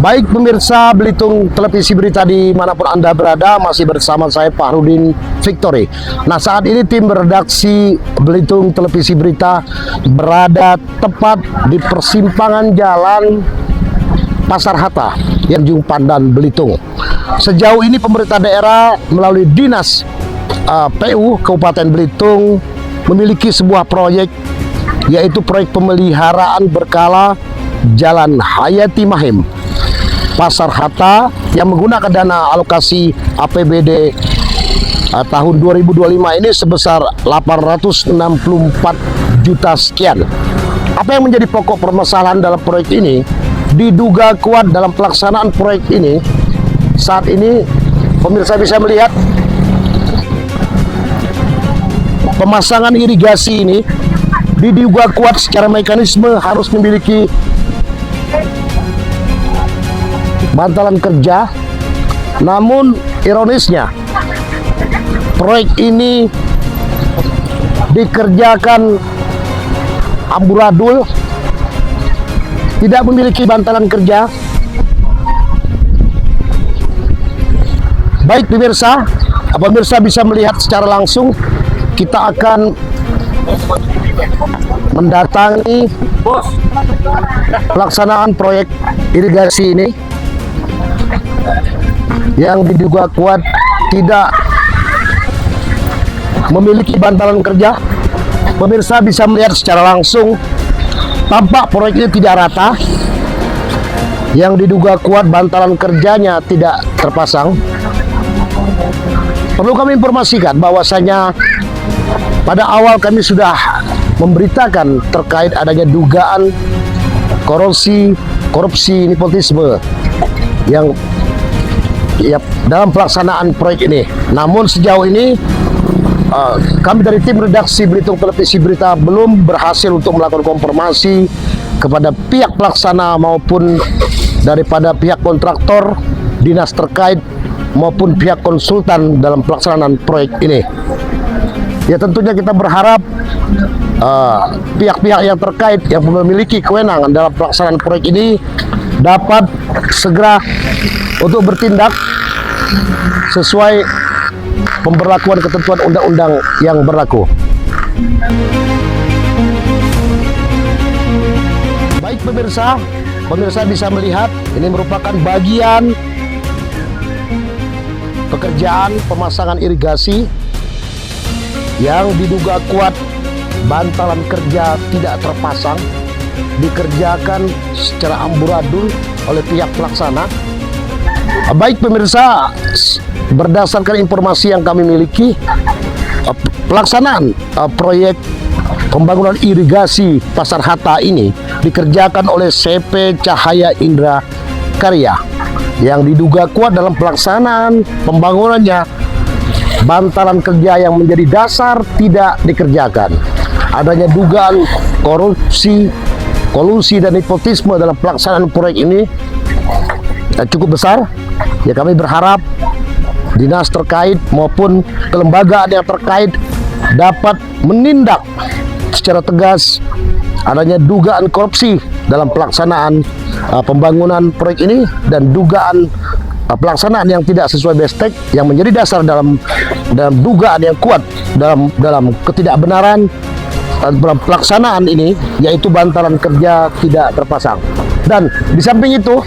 Baik pemirsa Belitung Televisi Berita dimanapun Anda berada, masih bersama saya Fahrudin Victory. Nah, saat ini tim redaksi Belitung Televisi Berita berada tepat di persimpangan jalan Pasar Hatta yang Ujung Pandan Belitung. Sejauh ini pemerintah daerah melalui Dinas PU Kabupaten Belitung memiliki sebuah proyek, yaitu proyek pemeliharaan berkala Jalan Hayati Mahim Pasar Hatta yang menggunakan dana alokasi APBD tahun 2025 ini sebesar 864 juta sekian. Apa yang menjadi pokok permasalahan dalam proyek ini? Diduga kuat dalam pelaksanaan proyek ini. Saat ini pemirsa bisa melihat pemasangan irigasi ini diduga kuat secara mekanisme harus memiliki bantalan kerja. Namun ironisnya proyek ini dikerjakan amburadul, tidak memiliki bantalan kerja. Baik pemirsa bisa melihat secara langsung, kita akan mendatangi pelaksanaan proyek irigasi ini yang diduga kuat tidak memiliki bantalan kerja. Pemirsa bisa melihat secara langsung, tampak proyek ini tidak rata. Yang diduga kuat bantalan kerjanya tidak terpasang. Perlu kami informasikan bahwasanya pada awal kami sudah memberitakan terkait adanya dugaan korupsi nepotisme yang dalam pelaksanaan proyek ini. Namun sejauh ini kami dari tim redaksi Belitung Televisi Berita belum berhasil untuk melakukan konfirmasi kepada pihak pelaksana maupun daripada pihak kontraktor, dinas terkait maupun pihak konsultan dalam pelaksanaan proyek ini. Ya, tentunya kita berharap pihak-pihak yang terkait yang memiliki kewenangan dalam pelaksanaan proyek ini dapat segera untuk bertindak sesuai pemberlakuan ketentuan undang-undang yang berlaku. Baik pemirsa bisa melihat ini merupakan bagian pekerjaan pemasangan irigasi yang diduga kuat bantalan kerja tidak terpasang, dikerjakan secara amburadul oleh pihak pelaksana. Baik pemirsa, berdasarkan informasi yang kami miliki, pelaksanaan proyek pembangunan irigasi Pasar Hatta ini dikerjakan oleh CP Cahaya Indra Karya. Yang diduga kuat dalam pelaksanaan pembangunannya, bantalan kerja yang menjadi dasar tidak dikerjakan. Adanya dugaan kolusi dan nepotisme dalam pelaksanaan proyek ini cukup besar. Ya, kami berharap dinas terkait maupun kelembagaan yang terkait dapat menindak secara tegas adanya dugaan korupsi dalam pelaksanaan pembangunan proyek ini dan dugaan pelaksanaan yang tidak sesuai bestek yang menjadi dasar dalam dugaan yang kuat dalam ketidakbenaran dalam pelaksanaan ini, yaitu bantalan kerja tidak terpasang. Dan di samping itu,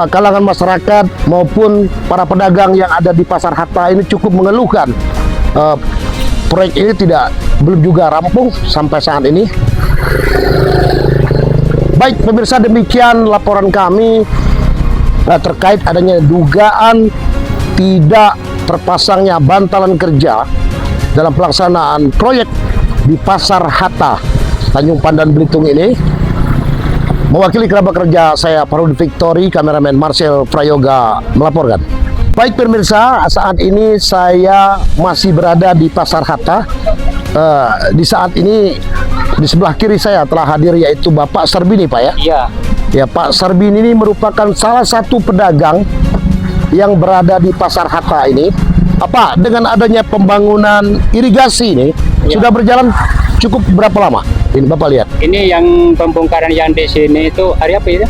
kalangan masyarakat maupun para pedagang yang ada di Pasar Hatta ini cukup mengeluhkan proyek ini belum juga rampung sampai saat ini. Baik pemirsa, demikian laporan kami terkait adanya dugaan tidak terpasangnya bantalan kerja dalam pelaksanaan proyek di Pasar Hatta Tanjung Pandan Belitung ini. Mewakili kerabat kerja saya Fahrudin Victory, kameramen Marcel Prayoga melaporkan. Baik pemirsa, saat ini saya masih berada di Pasar Hatta. Di saat ini di sebelah kiri saya telah hadir yaitu Bapak Sarbini, Pak ya? Iya. Ya, Pak Sarbini ini merupakan salah satu pedagang yang berada di Pasar Hatta ini. Apa dengan adanya pembangunan irigasi ini sudah berjalan cukup berapa lama? Ini Bapak lihat. Ini yang pembongkaran yang di sini itu hari apa itu?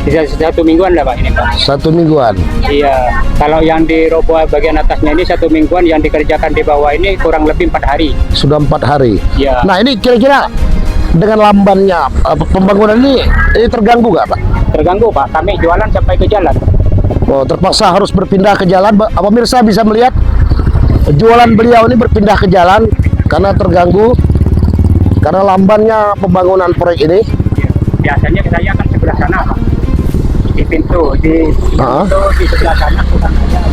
Bisa 1 mingguan lah Pak ini Pak. 1 mingguan. Iya, kalau yang diroboh bagian atasnya ini 1 mingguan, yang dikerjakan di bawah ini kurang lebih 4 hari. Sudah 4 hari. Iya. Nah ini kira-kira dengan lambannya pembangunan ini terganggu nggak Pak? Terganggu Pak, kami jualan sampai ke jalan. Oh, terpaksa harus berpindah ke jalan. Pemirsa bisa melihat jualan beliau ini berpindah ke jalan karena terganggu karena lambannya pembangunan proyek ini. Biasanya saya akan sebelah sana Pak. Di pintu, di sebelah sana tukang ayam.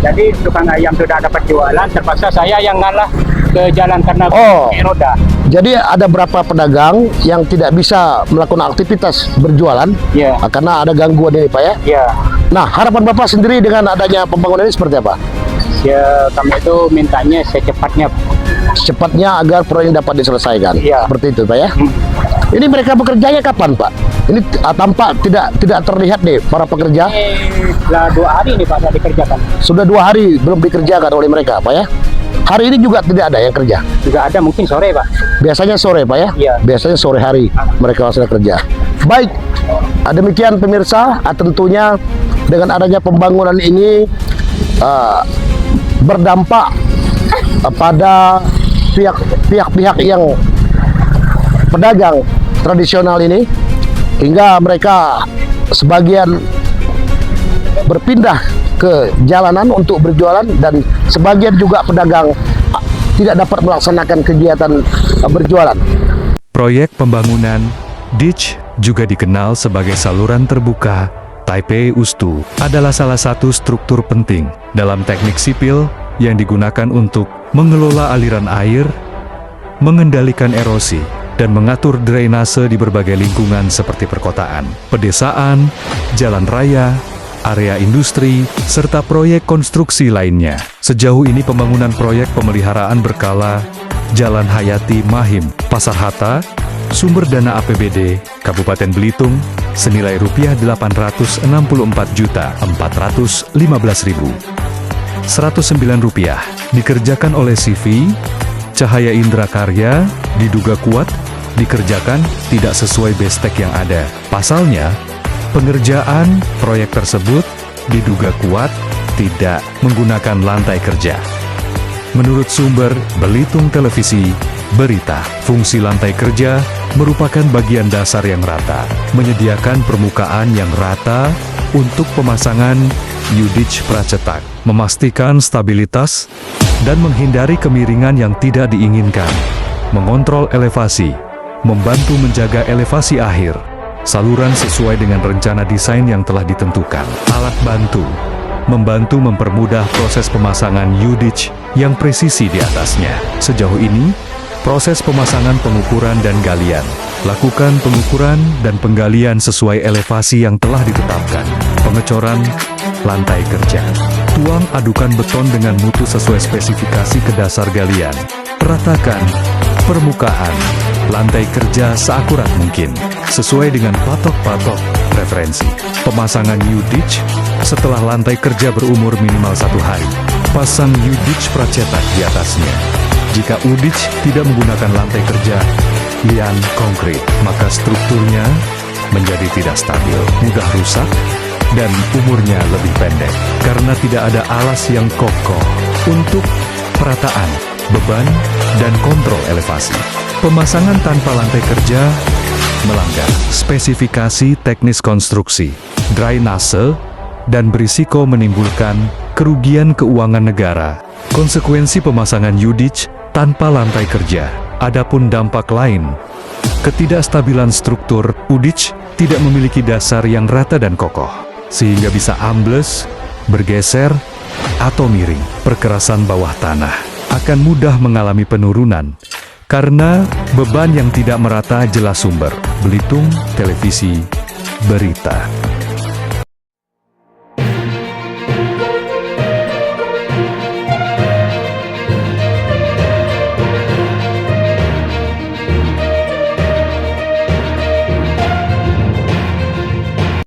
Jadi tukang ayam sudah dapat jualan, terpaksa saya yang ngalah ke jalan karena roda. Jadi ada berapa pedagang yang tidak bisa melakukan aktivitas berjualan karena ada gangguan ini Pak ya? Iya. Nah harapan Bapak sendiri dengan adanya pembangunan ini seperti apa? Ya kami itu mintanya secepatnya. Secepatnya agar proyek dapat diselesaikan. Iya. Seperti itu Pak ya? Ini mereka bekerjanya kapan Pak? Ini tampak tidak terlihat nih para pekerja. Setelah 2 hari nih Pak dikerjakan. Sudah 2 hari belum dikerjakan oleh mereka Pak ya? Hari ini juga tidak ada yang kerja? Juga ada, mungkin sore Pak. Biasanya sore Pak ya? Iya. Biasanya sore hari mereka sudah kerja. Baik, demikian pemirsa, tentunya dengan adanya pembangunan ini berdampak pada pihak-pihak yang pedagang tradisional ini, hingga mereka sebagian berpindah ke jalanan untuk berjualan dan sebagian juga pedagang tidak dapat melaksanakan kegiatan berjualan. Proyek pembangunan ditch, juga dikenal sebagai saluran terbuka Taipei Ustu, adalah salah satu struktur penting dalam teknik sipil yang digunakan untuk mengelola aliran air, mengendalikan erosi, dan mengatur drainase di berbagai lingkungan seperti perkotaan, pedesaan, jalan raya, area industri, serta proyek konstruksi lainnya. Sejauh ini pembangunan proyek pemeliharaan berkala Jalan Hayati Mahim, Pasar Hatta, sumber dana APBD Kabupaten Belitung senilai Rp864.415.109 dikerjakan oleh CV Cahaya Indra Karya, diduga kuat dikerjakan tidak sesuai bestek yang ada. Pasalnya, pengerjaan proyek tersebut diduga kuat tidak menggunakan lantai kerja. Menurut sumber Belitung Televisi Berita, fungsi lantai kerja merupakan bagian dasar yang rata, menyediakan permukaan yang rata untuk pemasangan U-ditch pracetak, memastikan stabilitas dan menghindari kemiringan yang tidak diinginkan, mengontrol elevasi, membantu menjaga elevasi akhir, saluran sesuai dengan rencana desain yang telah ditentukan. Alat bantu membantu mempermudah proses pemasangan U-ditch yang presisi di atasnya. Sejauh ini, proses pemasangan pengukuran dan galian. Lakukan pengukuran dan penggalian sesuai elevasi yang telah ditetapkan. Pengecoran lantai kerja. Tuang adukan beton dengan mutu sesuai spesifikasi ke dasar galian. Ratakan permukaan lantai kerja seakurat mungkin, sesuai dengan patok-patok referensi. Pemasangan U-ditch setelah lantai kerja berumur minimal 1 hari. Pasang U-ditch pracetak di atasnya. Jika U-ditch tidak menggunakan lantai kerja lian konkrit, maka strukturnya menjadi tidak stabil, mudah rusak, dan umurnya lebih pendek karena tidak ada alas yang kokoh untuk perataan, beban, dan kontrol elevasi. Pemasangan tanpa lantai kerja melanggar spesifikasi teknis konstruksi, drainase, dan berisiko menimbulkan kerugian keuangan negara. Konsekuensi pemasangan U-ditch tanpa lantai kerja. Adapun dampak lain, ketidakstabilan struktur U-ditch tidak memiliki dasar yang rata dan kokoh, sehingga bisa ambles, bergeser, atau miring. Perkerasan bawah tanah akan mudah mengalami penurunan karena beban yang tidak merata. Jelas sumber Belitung Televisi Berita.